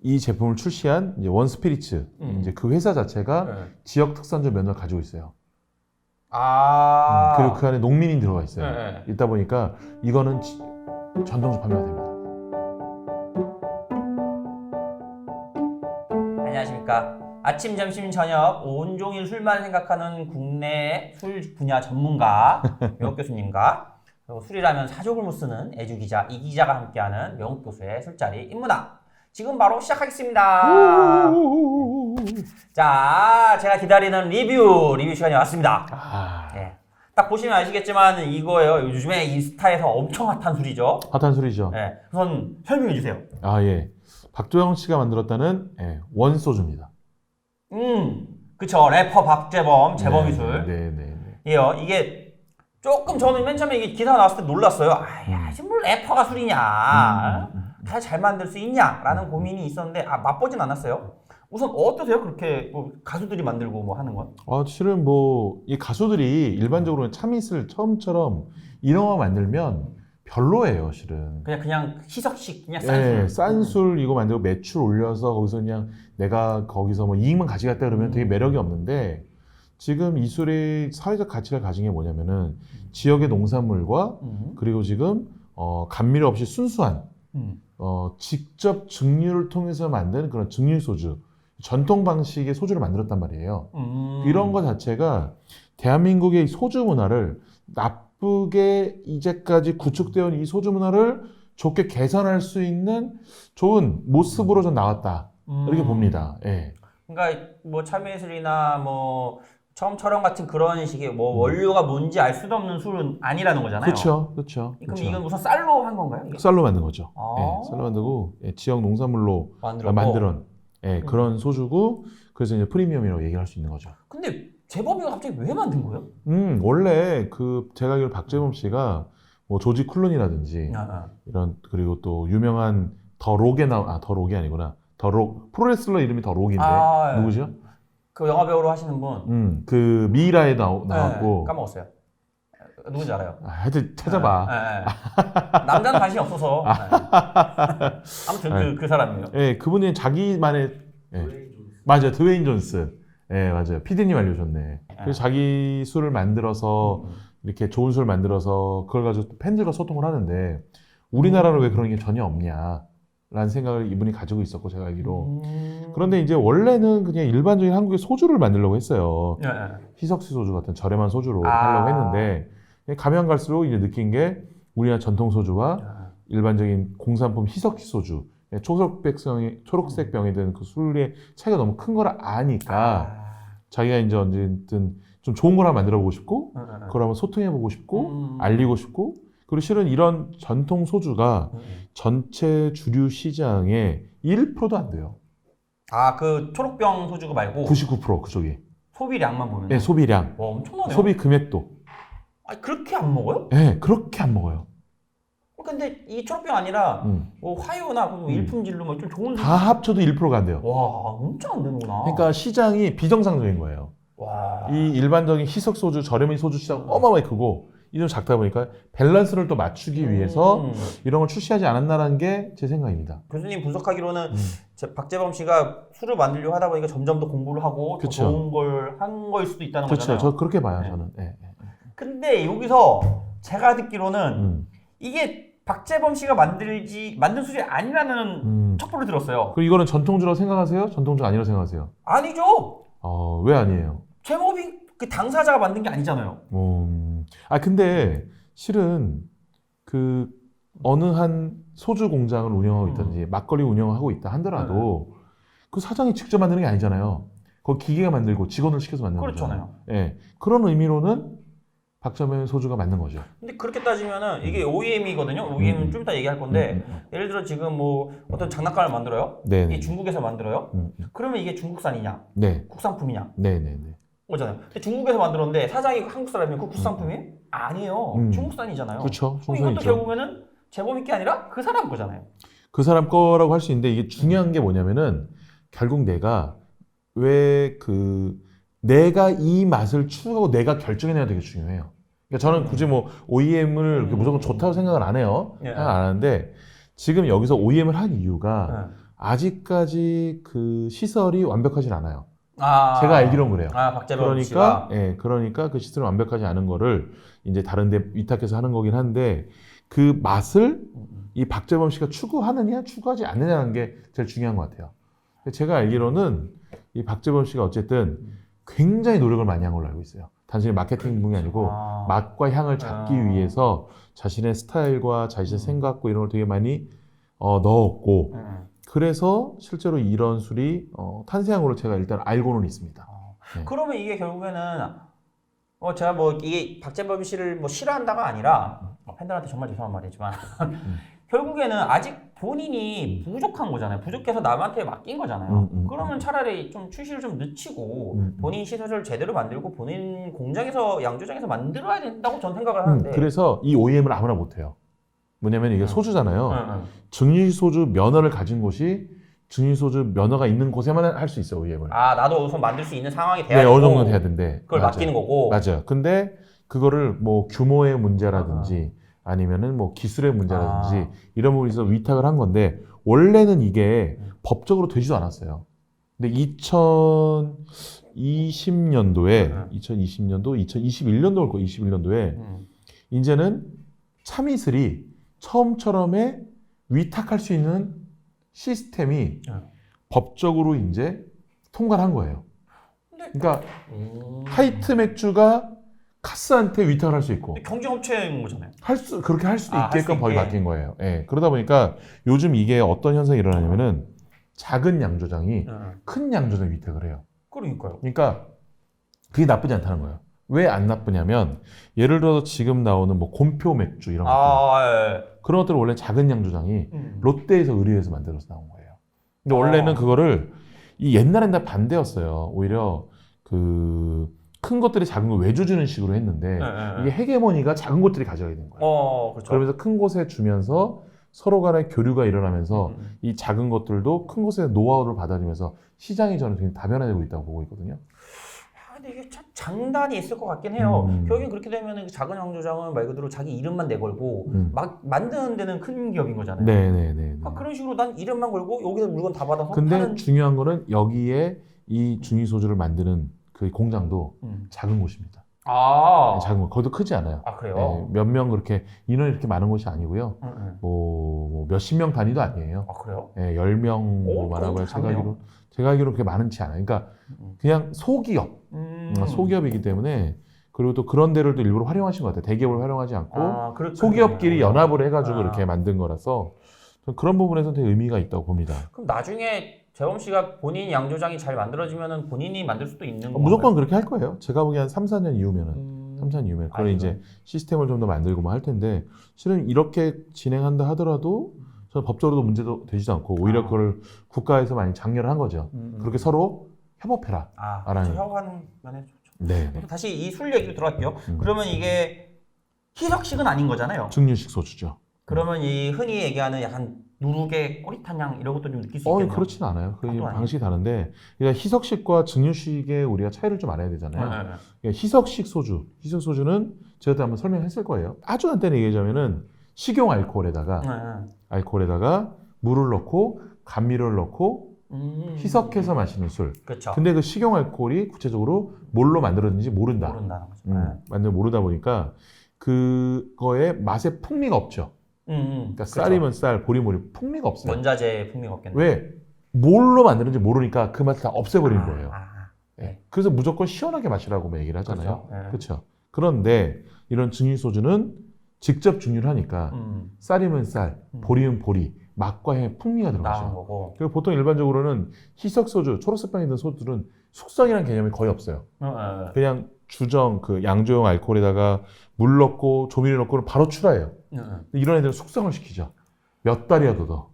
이 제품을 출시한 이제 원스피리츠 이제 그 회사 자체가 네. 지역 특산주 면허를 가지고 있어요. 아. 그리고 그 안에 농민이 들어가 있어요. 네. 있다 보니까 이거는 전통주 판매가 됩니다. 안녕하십니까. 아침, 점심, 저녁 온종일 술만 생각하는 국내 술 분야 전문가 명욱 교수님과 그리고 술이라면 사족을 못 쓰는 애주 기자 이 기자가 함께하는 명욱 교수의 술자리 입문학 지금 바로 시작하겠습니다. 자, 제가 기다리는 리뷰 시간이 왔습니다. 네. 딱 보시면 아시겠지만 이거예요. 요즘에 인스타에서 엄청 핫한 술이죠. 핫한 술이죠. 네. 우선 설명해 주세요. 아 예. 박도영 씨가 만들었다는 원소주입니다. 그쵸. 래퍼 박재범, 재범이 술. 네네네. 예요. 이게 조금 저는 맨 처음에 이게 기사 나왔을 때 놀랐어요. 아야, 지금 뭘 래퍼가 술이냐? 잘 만들 수 있냐?라는 고민이 있었는데 맛보진 않았어요. 우선 어떠세요? 그렇게 뭐 가수들이 만들고 뭐 하는 건? 실은 뭐 이 가수들이 일반적으로 참이슬 처음처럼 이런 거 만들면 별로예요, 실은. 그냥 희석식 그냥 싼 술 이거 만들고 매출 올려서 거기서 그냥 내가 거기서 뭐 이익만 가져갔다 그러면 되게 매력이 없는데 지금 이 술의 사회적 가치를 가진 게 뭐냐면은 지역의 농산물과 그리고 지금 감미료 없이 순수한 직접 증류를 통해서 만든 그런 증류 소주, 전통 방식의 소주를 만들었단 말이에요. 이런 것 자체가 대한민국의 소주 문화를 나쁘게 이제까지 구축되어 온 이 소주 문화를 좋게 개선할 수 있는 좋은 모습으로 좀 나왔다. 이렇게 봅니다. 예. 그러니까 뭐 참외술이나 뭐 처음처럼 같은 그런 식의 뭐 원료가 뭔지 알 수도 없는 술은 아니라는 거잖아요. 그렇죠. 그럼 이건 우선 쌀로 한 건가요? 이게? 쌀로 만든 거죠. 아. 쌀로 만들고 지역 농산물로 만들었고. 만든 그런 소주고 그래서 이제 프리미엄이라고 얘기를 할 수 있는 거죠. 근데 재범이가 갑자기 왜 만든 거예요? 원래 제가 알기로 박재범 씨가 뭐 조지 클루니라든지 이런 그리고 또 유명한 더 록이 아니구나. 더 록 프로레슬러 이름이 더 록인데 누구죠? 그 영화 배우로 하시는 분. 그 미라에 나왔고 까먹었어요. 누군지 알아요? 하여튼 찾아봐. 남자는 관심이 없어서. 아무튼 그 사람이에요. 예, 그분이 자기만의 맞아요, 드웨인 존슨. 예, 맞아요. 피디님 알려줬네. 그래서 자기 술을 만들어서 이렇게 좋은 술을 만들어서 그걸 가지고 팬들과 소통을 하는데 우리나라는 왜 그런 게 전혀 없냐라는 생각을 이분이 가지고 있었고 제가 알기로. 그런데 이제 원래는 그냥 일반적인 한국의 소주를 만들려고 했어요. 희석수 소주 같은 저렴한 소주로 하려고 했는데 가면 갈수록 이제 느낀 게 우리나라 전통 소주와 일반적인 공산품 희석시 소주 초록색 병에 든 그 술의 차이가 너무 큰 걸 아니까 자기가 이제 언제든 좀 좋은 걸 하나 만들어 보고 싶고 그걸 한번 소통해 보고 싶고 알리고 싶고 그리고 실은 이런 전통 소주가 전체 주류 시장의 1%도 안 돼요. 그 초록병 소주가 말고 99% 그쪽이. 소비량만 보면. 네, 소비량. 와, 엄청나네요. 소비 금액도. 그렇게 안 먹어요? 네, 그렇게 안 먹어요. 근데 이 초록병 아니라 뭐 화요나 뭐 일품질로 뭐 좀 좋은 다 합쳐도 1%가 안 돼요. 와, 엄청 안 되는구나. 그러니까 시장이 비정상적인 거예요. 와. 이 일반적인 희석 소주, 저렴한 소주 시장 어마어마하게 크고 이 좀 작다 보니까 밸런스를 또 맞추기 위해서 이런 걸 출시하지 않았나라는 게 제 생각입니다. 교수님 분석하기로는 박재범 씨가 술을 만들려고 하다 보니까 점점 더 공부를 하고 더 좋은 걸 한 거일 수도 있다는 거잖아요. 그렇죠. 저 그렇게 봐요, 저는. 근데 여기서 제가 듣기로는 이게 박재범 씨가 만든 술이 아니라는 첩보를 들었어요. 그리고 이거는 전통주라고 생각하세요? 전통주 아니라고 생각하세요? 아니죠. 왜 아니에요? 제법이 그 당사자가 만든 게 아니잖아요. 근데 실은 그 어느 한 소주 공장을 운영하고 있든지 막걸리 운영하고 있다 하더라도 그 사장이 직접 만드는 게 아니잖아요. 그 기계가 만들고 직원을 시켜서 만드는 그렇잖아요. 거잖아요. 예, 그런 의미로는 박재범 소주가 맞는 거죠. 근데 그렇게 따지면은 이게 OEM이거든요. OEM은 좀 이따 얘기할 건데 예를 들어 지금 뭐 어떤 장난감을 만들어요. 이게 중국에서 만들어요. 그러면 이게 중국산이냐? 국산품이냐? 거잖아요. 근데 중국에서 만들었는데 사장이 한국 사람이면 그 국산품이 아니에요. 중국산이잖아요. 그렇죠. 이것도 결국에는 재범이 게 아니라 그 사람 거잖아요. 그 사람 거라고 할 수 있는데 이게 중요한 게 뭐냐면은 결국 내가 내가 이 맛을 추구하고 내가 결정해내야 되게 중요해요. 그러니까 저는 굳이 뭐 OEM을 무조건 좋다고 생각을 안 해요. 생각 안 하는데 지금 여기서 OEM을 한 이유가 아직까지 그 시설이 완벽하진 않아요. 아, 제가 알기로는 그래요. 박재범 씨가. 그러니까 그 시설이 완벽하지 않은 거를 이제 다른 데 위탁해서 하는 거긴 한데 그 맛을 이 박재범 씨가 추구하느냐 추구하지 않느냐는 게 제일 중요한 것 같아요. 제가 알기로는 이 박재범 씨가 어쨌든 굉장히 노력을 많이 한 걸로 알고 있어요. 단순히 마케팅뿐이 아니고 맛과 향을 잡기 위해서 자신의 스타일과 자신의 생각과 이런 걸 되게 많이 넣었고 그래서 실제로 이런 술이 탄생한 걸로 제가 일단 알고는 있습니다. 네. 그러면 이게 결국에는 제가 뭐 이게 박재범 씨를 뭐 싫어한다가 아니라 팬들한테 정말 죄송한 말이지만 결국에는 아직 본인이 부족한 거잖아요. 부족해서 남한테 맡긴 거잖아요. 그러면 차라리 좀 출시를 좀 늦추고 본인 시설을 제대로 만들고 본인 공장에서 양조장에서 만들어야 된다고 저는 생각을 하는데 그래서 이 OEM을 아무나 못해요. 뭐냐면 이게 소주잖아요. 증류소주 면허를 가진 곳이 증류소주 면허가 있는 곳에만 할 수 있어요, OEM을. 나도 우선 만들 수 있는 상황이 돼야 네, 되고 어느 정도 돼야 된대. 그걸 맡기는 거고. 맞아요. 근데 그거를 뭐 규모의 문제라든지 아니면은 뭐 기술의 문제라든지 이런 부분에 있어서 위탁을 한 건데 원래는 이게 법적으로 되지도 않았어요. 근데 2020년도에 2021년도일 거예요. 21년도에 이제는 참이슬이 처음처럼에 위탁할 수 있는 시스템이 법적으로 이제 통과를 한 거예요. 그러니까 하이트 맥주가 카스한테 위탁을 할 수 있고 경쟁업체인 거잖아요. 그렇게 할 수도 있게끔 법이 바뀐 거예요. 예. 그러다 보니까 요즘 이게 어떤 현상이 일어나냐면은 작은 양조장이 큰 양조장 위탁을 해요. 그러니까요. 그러니까 그게 나쁘지 않다는 거예요. 왜 안 나쁘냐면 예를 들어서 지금 나오는 뭐 곰표 맥주 이런 것들 그런 것들은 원래 작은 양조장이 롯데에서 의뢰해서 만들어서 나온 거예요. 근데 원래는 그거를 이 옛날엔 다 반대였어요. 오히려 그 큰 것들이 작은 걸 외주 주는 식으로 했는데 이게 헤게모니가 작은 것들이 가져가게 된 거예요. 그렇죠. 그러면서 큰 곳에 주면서 서로 간의 교류가 일어나면서 이 작은 것들도 큰 곳의 노하우를 받아들이면서 시장이 저는 굉장히 다변화되고 있다고 보고 있거든요. 근데 이게 참 장단이 있을 것 같긴 해요. 결국엔 그렇게 되면 작은 양조장은 말 그대로 자기 이름만 내걸고 막 만드는 데는 큰 기업인 거잖아요. 네네네. 그런 식으로 난 이름만 걸고 여기서 물건 다 받아서 근데 중요한 거는 여기에 이 중위소주를 만드는 그 공장도 작은 곳입니다. 네, 작은 곳. 거기도 크지 않아요. 그래요? 네, 몇 명 그렇게 인원이 이렇게 많은 곳이 아니고요. 뭐 몇십 명 단위도 아니에요. 그래요? 네, 10명만 하고요. 제가 알기로 그렇게 많지 않아요. 그러니까 그냥 소기업. 소기업이기 때문에 그리고 또 그런 데를 또 일부러 활용하신 것 같아요. 대기업을 활용하지 않고 소기업끼리 연합을 해가지고 이렇게 만든 거라서 그런 부분에서는 되게 의미가 있다고 봅니다. 그럼 나중에 재범 씨가 본인 양조장이 잘 만들어지면은 본인이 만들 수도 있는 건가요? 무조건 그렇게 할 거예요. 제가 보기엔 3, 4년 이후면은. 3, 4년 이후면. 그럼 이제 시스템을 좀 더 만들고 뭐 할 텐데 실은 이렇게 진행한다 하더라도 저는 법적으로도 문제도 되지도 않고 오히려 그걸 국가에서 많이 장려를 한 거죠. 그렇게 서로 협업해라. 협업하는 면에 좋죠. 네. 다시 이 술 얘기로 들어갈게요. 그러면 이게 희석식은 아닌 거잖아요. 증류식 소주죠. 그러면 이 흔히 얘기하는 약간 누룩의 꼬릿한 향 이런 것도 좀 느낄 수 있겠네요. 그렇진 않아요. 그 방식이 다른데 그러니까 희석식과 증류식의 우리가 차이를 좀 알아야 되잖아요. 그러니까 희석식 소주는 제가 또 한번 설명했을 거예요. 아주 간단히 얘기하자면은 식용 알코올에다가 물을 넣고 감미료를 넣고 희석해서 마시는 술. 그렇죠. 근데 그 식용 알코올이 구체적으로 뭘로 만들어졌는지 모른다는 거죠. 모르다 보니까 그거에 맛에 풍미가 없죠. 그러니까 쌀이면 쌀, 보리면 풍미가 없어요. 원자재 풍미가 없겠네. 왜? 뭘로 만드는지 모르니까 그 맛을 다 없애버리는 거예요. 네. 그래서 무조건 시원하게 마시라고 얘기를 하잖아요. 그렇죠. 그런데 이런 증류소주는 직접 증류를 하니까 쌀이면 쌀, 보리면 보리, 맛과 향의 풍미가 들어가죠. 그리고 보통 일반적으로는 희석소주, 초록색 병에 든 소주들은 숙성이라는 개념이 거의 없어요. 그냥 주정, 그 양조용 알코올에다가 물 넣고 조미료 넣고는 바로 출하해요. 이런 애들은 숙성을 시키죠. 몇 달이라도 더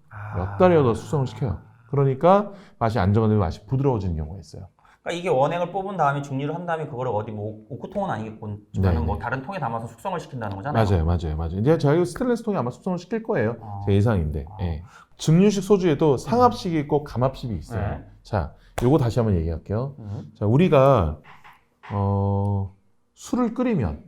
숙성을 시켜요. 그러니까 맛이 안정화되면 맛이 부드러워지는 경우가 있어요. 그러니까 이게 원액을 뽑은 다음에 증류를 한 다음에 그거를 어디 뭐 오크통은 아니겠지만 뭐 다른 통에 담아서 숙성을 시킨다는 거잖아요. 맞아요. 이제 저희 스테인리스 통에 아마 숙성을 시킬 거예요. 제 예상인데. 예. 증류식 소주에도 상압식이 있고 감압식이 있어요. 자, 요거 다시 한번 얘기할게요. 자, 우리가 술을 끓이면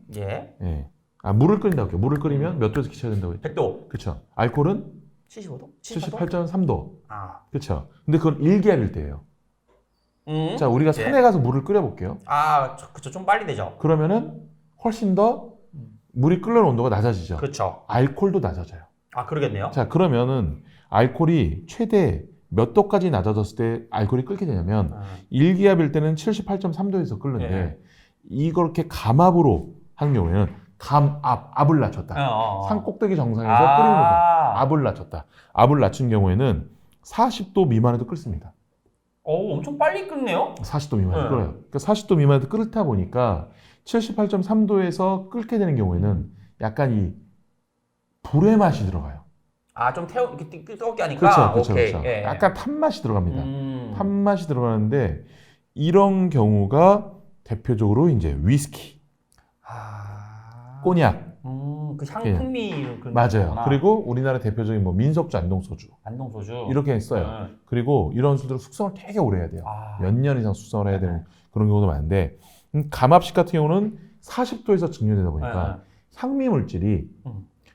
물을 끓인다고 할게요. 물을 끓이면 몇 도에서 키쳐야 된다고 했죠? 100도. 그렇죠. 알코올은 75도? 78.3도. 아. 그렇죠. 근데 그건 1기압일 때예요. 자, 우리가 네. 산에 가서 물을 끓여볼게요. 아, 그쵸. 좀 빨리 되죠. 그러면은 훨씬 더 물이 끓는 온도가 낮아지죠. 그렇죠. 알코올도 낮아져요. 아, 그러겠네요. 자, 그러면은 알코올이 최대 몇 도까지 낮아졌을 때 알코올이 끓게 되냐면 1기압일 때는 78.3도에서 끓는데 네. 이렇게 감압으로 한 경우에는 압을 낮췄다. 산 꼭대기 정상에서 끓이는 거다. 압을 낮췄다. 압을 낮춘 경우에는 40도 미만에도 끓습니다. 엄청 빨리 끓네요? 40도 미만에도 끓어요. 그러니까 40도 미만에도 끓다 보니까 78.3도에서 끓게 되는 경우에는 약간 이 불의 맛이 들어가요. 아, 좀 이렇게 뜨겁게 하니까? 그렇죠. 예. 약간 탄맛이 들어갑니다. 탄맛이 들어가는데 이런 경우가 대표적으로 이제 위스키, 꼬냑, 그 향풍미 그런 맞아요. 거구나. 그리고 우리나라 대표적인 뭐 민속주, 안동소주 안동소주 이렇게 써요. 그리고 이런 술들은 숙성을 되게 오래 해야 돼요. 몇 년 이상 숙성을 해야 되는 그런 경우도 많은데 감압식 같은 경우는 40도에서 증류되다 보니까 향미 물질이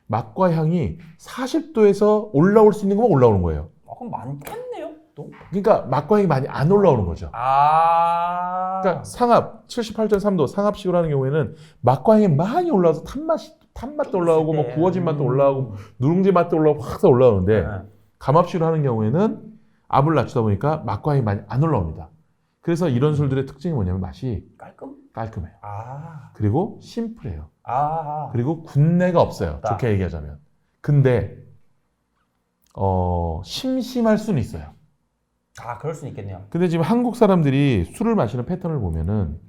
맛과 향이 40도에서 올라올 수 있는 것만 올라오는 거예요. 그럼 많겠네요, 또? 그러니까 맛과 향이 많이 안 올라오는 거죠. 그러니까 상압 78.3도 상압식으로 하는 경우에는 맛과 향이 많이 올라와서 탄맛도 올라오고 뭐 구워진 맛도 올라오고 누룽지 맛도 올라오고 확 올라오는데 감압식으로 하는 경우에는 압을 낮추다 보니까 맛과 향이 많이 안 올라옵니다. 그래서 이런 술들의 특징이 뭐냐면 맛이 깔끔해요. 그리고 심플해요. 그리고 군내가 없어요. 좋게 얘기하자면. 근데 심심할 수는 있어요. 그럴 수는 있겠네요. 근데 지금 한국 사람들이 술을 마시는 패턴을 보면은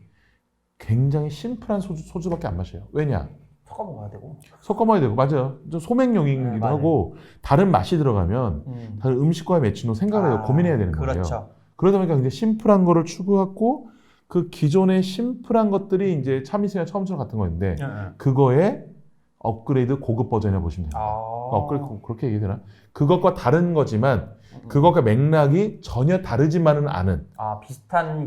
굉장히 심플한 소주밖에 안 마셔요. 왜냐? 섞어 먹어야 되고. 섞어 먹어야 되고, 맞아요. 좀 소맥용이기도 하고, 다른 맛이 들어가면 다른 음식과의 매치도 생각을 해요. 고민해야 되는 거예요. 그렇죠. 그러다 보니까 굉장히 심플한 거를 추구하고, 그 기존의 심플한 것들이 이제 참이슬이나 처음술 같은 거였는데, 그거에 업그레이드 고급 버전이라고 보시면 됩니다. 업그레이드 그렇게 얘기해야 되나? 그것과 다른 거지만, 그것과 맥락이 전혀 다르지만은 않은.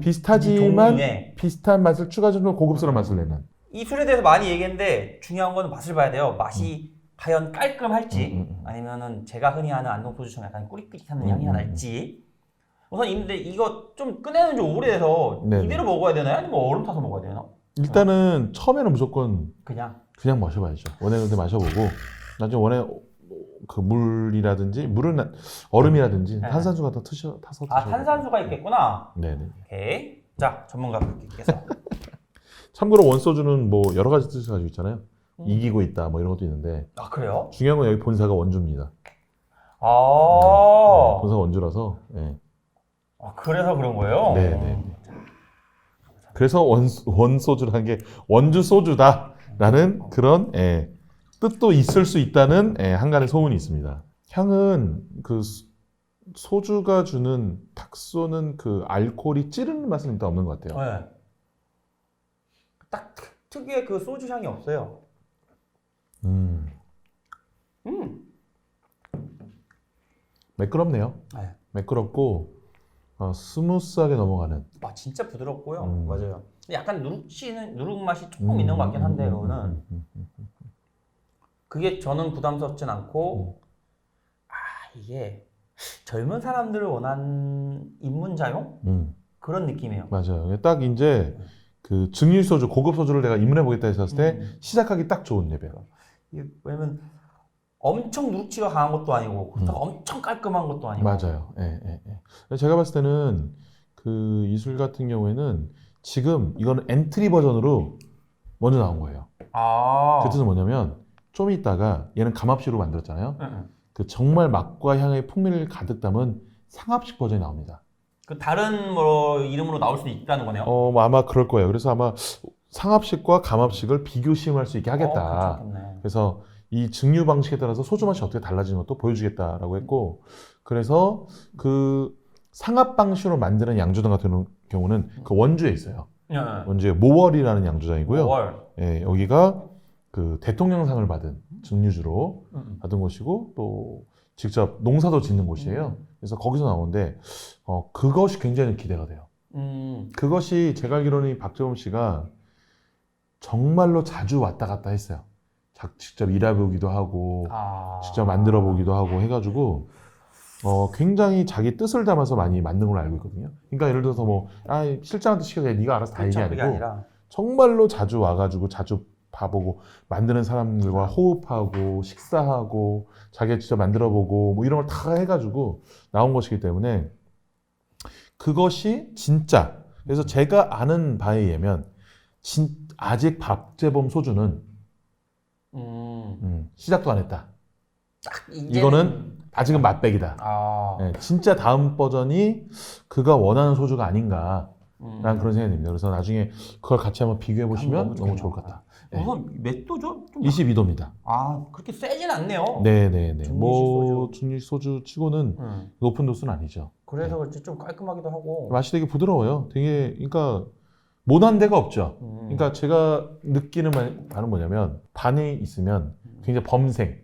비슷하지만 종류의. 비슷한 맛을 추가적으로 고급스러운 맛을 내는. 이 술에 대해서 많이 얘기했는데 중요한 건 맛을 봐야 돼요. 맛이 과연 깔끔할지 아니면은 제가 흔히 하는 안동소주처럼 약간 꾸릿꾸릿한 향이 날지. 우선 근데 이거 좀 꺼내는 지 오래돼서 이대로 먹어야 되나요? 아니면 얼음 타서 먹어야 되나? 일단은 처음에는 무조건 그냥 마셔봐야죠. 원해 그때 마셔보고 나중에 원해 그 물이라든지 물은 얼음이라든지 탄산수 같은 거 타서 드셔도 탄산수가 있겠구나. 네네. 오케이. 자, 전문가분께서. 참고로 원소주는 뭐 여러 가지 뜻을 가지고 있잖아요. 이기고 있다 뭐 이런 것도 있는데. 그래요? 중요한 건 여기 본사가 원주입니다. 본사가 원주라서. 네. 그래서 그런 거예요? 네네. 그래서 원소주라는 게 원주 소주다라는 그런 뜻도 있을 수 있다는 한간의 소문이 있습니다. 향은 그 소주가 주는 탁 쏘는 그 알코올이 찌르는 맛은 일단 없는 것 같아요. 네. 딱 특유의 그 소주 향이 없어요. 매끄럽네요. 매끄럽고 스무스하게 넘어가는. 진짜 부드럽고요. 맞아요. 근데 약간 누룩 맛이 조금 있는 것 같긴 한데 그거는 그게 저는 부담스럽진 않고 이게 젊은 사람들을 원하는 입문자용 그런 느낌이에요. 맞아요. 딱 이제 그 증류 소주, 고급 소주를 내가 입문해 보겠다 했을 때 시작하기 딱 좋은 레벨. 왜냐면 엄청 누룩지가 강한 것도 아니고 그렇다고 엄청 깔끔한 것도 아니고. 맞아요. 제가 봤을 때는 그 이 술 같은 경우에는 지금 이거는 엔트리 버전으로 먼저 나온 거예요. 그 뜻은 뭐냐면 좀 있다가 얘는 감압식으로 만들었잖아요. 그 정말 맛과 향의 풍미를 가득 담은 상압식 버전이 나옵니다. 그 다른 뭐 이름으로 나올 수도 있다는 거네요. 아마 그럴 거예요. 그래서 아마 상압식과 감압식을 비교 시험할 수 있게 하겠다. 괜찮겠네. 그래서 이 증류 방식에 따라서 소주 맛이 어떻게 달라지는 것도 보여주겠다라고 했고, 그래서 그 상압 방식으로 만드는 양조장 같은 경우는 그 원주에 있어요. 원주에 모월이라는 양조장이고요. 여기가 그 대통령상을 받은 증류주로 받은 곳이고 또 직접 농사도 짓는 곳이에요. 그래서 거기서 나오는데 그것이 굉장히 기대가 돼요. 그것이 제가 알기로는 박재범 씨가 정말로 자주 왔다 갔다 했어요. 직접 일해보기도 하고 아. 직접 만들어보기도 하고 해가지고 굉장히 자기 뜻을 담아서 많이 만든 걸로 알고 있거든요. 그러니까 예를 들어서 뭐 실장한테 시켜서 네가 알아서 다 그렇죠. 얘기 그게 아니고 아니라 정말로 자주 와가지고 자주 봐보고 만드는 사람들과 호흡하고 식사하고 자기가 직접 만들어보고 뭐 이런 걸 다 해가지고 나온 것이기 때문에 그것이 진짜 그래서 제가 아는 바에 의하면 아직 박재범 소주는 시작도 안 했다. 이거는 아직은 맛백이다. 네, 진짜 다음 버전이 그가 원하는 소주가 아닌가라는 그런 생각이 듭니다. 그래서 나중에 그걸 같이 한번 비교해 보시면 너무 좋을 것 같다. 네. 우선 몇 도죠? 22도입니다. 아, 그렇게 세진 않네요. 네네네. 중립식 뭐 소주. 중립 소주 치고는 높은 도수는 아니죠. 그래서 그렇지 좀 깔끔하기도 하고. 맛이 되게 부드러워요. 되게 그러니까 모난 데가 없죠. 그러니까 제가 느끼는 바는 뭐냐면 반에 있으면 굉장히 범생.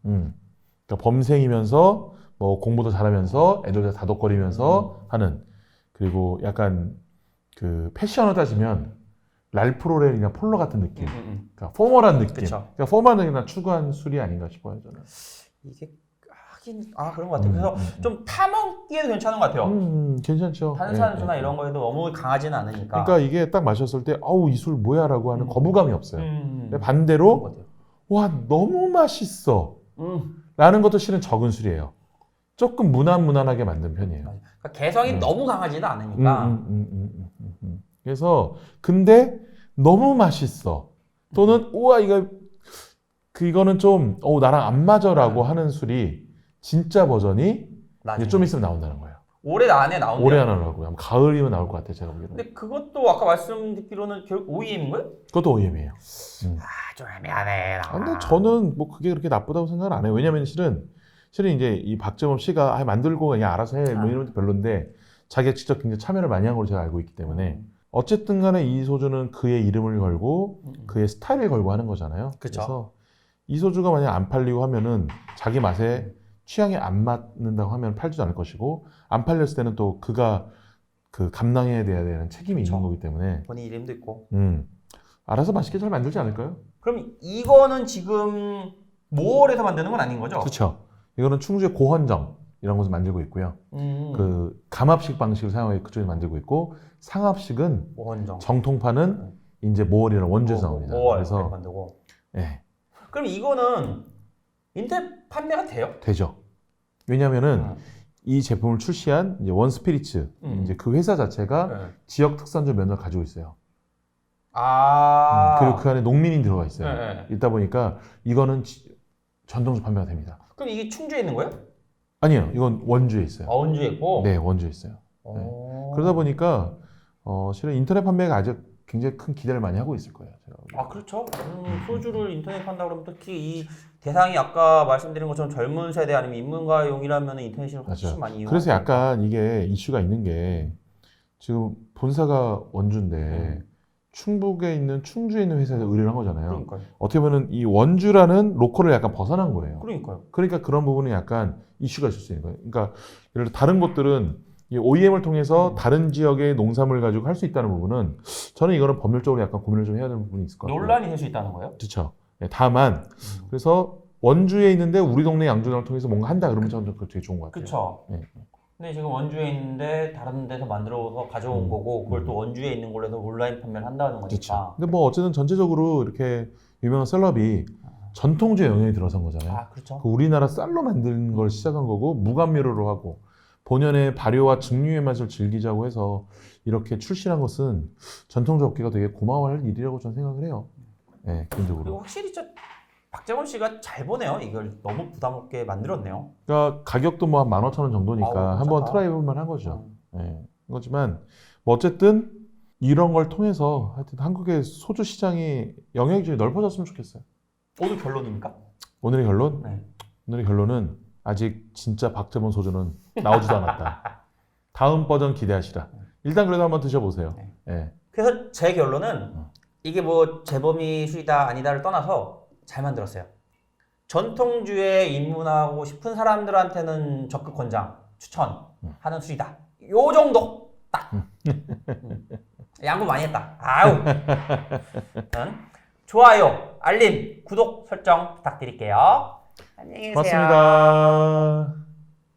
그러니까 범생이면서 뭐 공부도 잘하면서 애들도 다독거리면서 하는 그리고 약간 그 패션을 따지면 랄프 로렐이나 폴로 같은 느낌. 그러니까 포멀한 느낌. 그쵸. 그러니까 포멀한 느낌을 추구한 술이 아닌가 싶어요 저는. 이게 하긴 그런 것 같아요. 그래서 좀 타먹기에도 괜찮은 것 같아요. 괜찮죠. 탄산수나 이런 거에도 너무 강하지는 않으니까. 그러니까 이게 딱 마셨을 때 아우 이 술 뭐야라고 하는 거부감이 없어요. 근데 반대로 와 너무 맛있어 라는 것도 실은 적은 술이에요. 조금 무난무난하게 만든 편이에요. 그러니까 개성이 너무 강하지는 않으니까. 그래서 근데 너무 맛있어 또는 우와 이거는 좀 나랑 안 맞아라고 하는 술이 진짜 버전이 이제 좀 있으면 나온다는 거예요. 올해 안에 나온대요. 올해 안에 나오고요. 가을이면 나올 것 같아요. 제가 보기에는. 근데 그것도 아까 말씀 듣기로는 결국 OEM인가요? 그것도 OEM이에요. 좀 애매하네. 근데 저는 뭐 그게 그렇게 나쁘다고 생각은 안 해요. 왜냐면 실은 이제 이 박재범 씨가 만들고 그냥 알아서 해 뭐 이런 것도 별론데 자기가 직접 굉장히 참여를 많이 한 걸로 제가 알고 있기 때문에 어쨌든 간에 이 소주는 그의 이름을 걸고 그의 스타일을 걸고 하는 거잖아요. 그쵸. 그래서 이 소주가 만약 안 팔리고 하면은 자기 맛에 취향에 안 맞는다고 하면 팔지도 않을 것이고 안 팔렸을 때는 또 그가 그 감당해야 되는 책임이 있는 거기 때문에 본인 이름도 있고. 알아서 맛있게 잘 만들지 않을까요? 그럼 이거는 지금 모월에서 만드는 건 아닌 거죠? 그렇죠. 이거는 충주의 고헌정 이런 곳을 만들고 있고요. 그 감압식 방식을 사용해 그쪽에서 만들고 있고 상압식은 모헌정. 정통파는 이제 모월이라는 원주에서 나옵니다. 그래서 만들고. 네. 그럼 이거는 인터넷 판매가 돼요? 되죠. 왜냐하면은 이 제품을 출시한 이제 원스피리츠 이제 그 회사 자체가 지역 특산주 면허를 가지고 있어요. 그리고 그 안에 농민이 들어가 있어요. 있다 보니까 이거는 전통주 판매가 됩니다. 그럼 이게 충주에 있는 거예요? 아니요, 이건 원주에 있어요. 원주에 있고? 네, 원주에 있어요. 네. 그러다 보니까 실은 인터넷 판매가 아직 굉장히 큰 기대를 많이 하고 있을 거예요. 제가. 그렇죠. 소주를 인터넷 판다 그러면 특히 이 대상이 아까 말씀드린 것처럼 젊은 세대 아니면 입문가용이라면 인터넷을 훨씬 많이 이용하죠. 그래서 약간 이게 이슈가 있는 게 지금 본사가 원주인데 충북에 있는 충주에 있는 회사에서 의뢰를 한 거잖아요. 그러니까요. 어떻게 보면 이 원주라는 로컬을 약간 벗어난 거예요. 그러니까요. 그러니까 그런 부분은 약간 이슈가 있을 수 있는 거예요. 그러니까 예를 들어 다른 곳들은 이 OEM을 통해서 다른 지역의 농산물을 가지고 할 수 있다는 부분은 저는 이거는 법률적으로 약간 고민을 좀 해야 되는 부분이 있을 것 같아요. 논란이 될 수 있다는 거예요? 그렇죠. 네, 다만 그래서 원주에 있는데 우리 동네 양조장을 통해서 뭔가 한다 그러면 저는 그거 되게 좋은 것 같아요. 그렇죠. 네. 근데 지금 원주에 있는데 다른 데서 만들어서 가져온 거고 그걸 또 원주에 있는 걸로 해서 온라인 판매를 한다는 거니까. 그렇죠. 근데 뭐 어쨌든 전체적으로 이렇게 유명한 셀럽이 전통주의 영역이 들어선 거잖아요. 그렇죠. 그 우리나라 쌀로 만드는 걸 시작한 거고 무감미료로 하고 본연의 발효와 증류의 맛을 즐기자고 해서 이렇게 출시한 것은 전통주 업계가 되게 고마워할 일이라고 저는 생각을 해요. 네, 개인적으로. 그리고 확실히 박재범 씨가 잘 보네요. 이걸 너무 부담 없게 만들었네요. 그러니까 가격도 뭐 한 15,000원 정도니까 한번 괜찮다. 트라이 해볼만 한 거죠. 네. 그렇지만 뭐 어쨌든 이런 걸 통해서 하여튼 한국의 소주 시장이 영역이 좀 넓어졌으면 좋겠어요. 오늘 결론입니까? 오늘의 결론? 네. 오늘의 결론은 아직 진짜 박재범 소주는 나오지도 않았다. 다음 버전 기대하시라. 일단 그래도 한번 드셔보세요. 네. 네. 그래서 제 결론은 이게 뭐 재범이 술이다 아니다를 떠나서 잘 만들었어요. 전통주에 입문하고 싶은 사람들한테는 적극 권장, 추천하는 술이다. 요 정도 딱. 양보 많이 했다. 아우. 좋아요, 알림, 구독 설정 부탁드릴게요. 안녕히 계세요. 고맙습니다.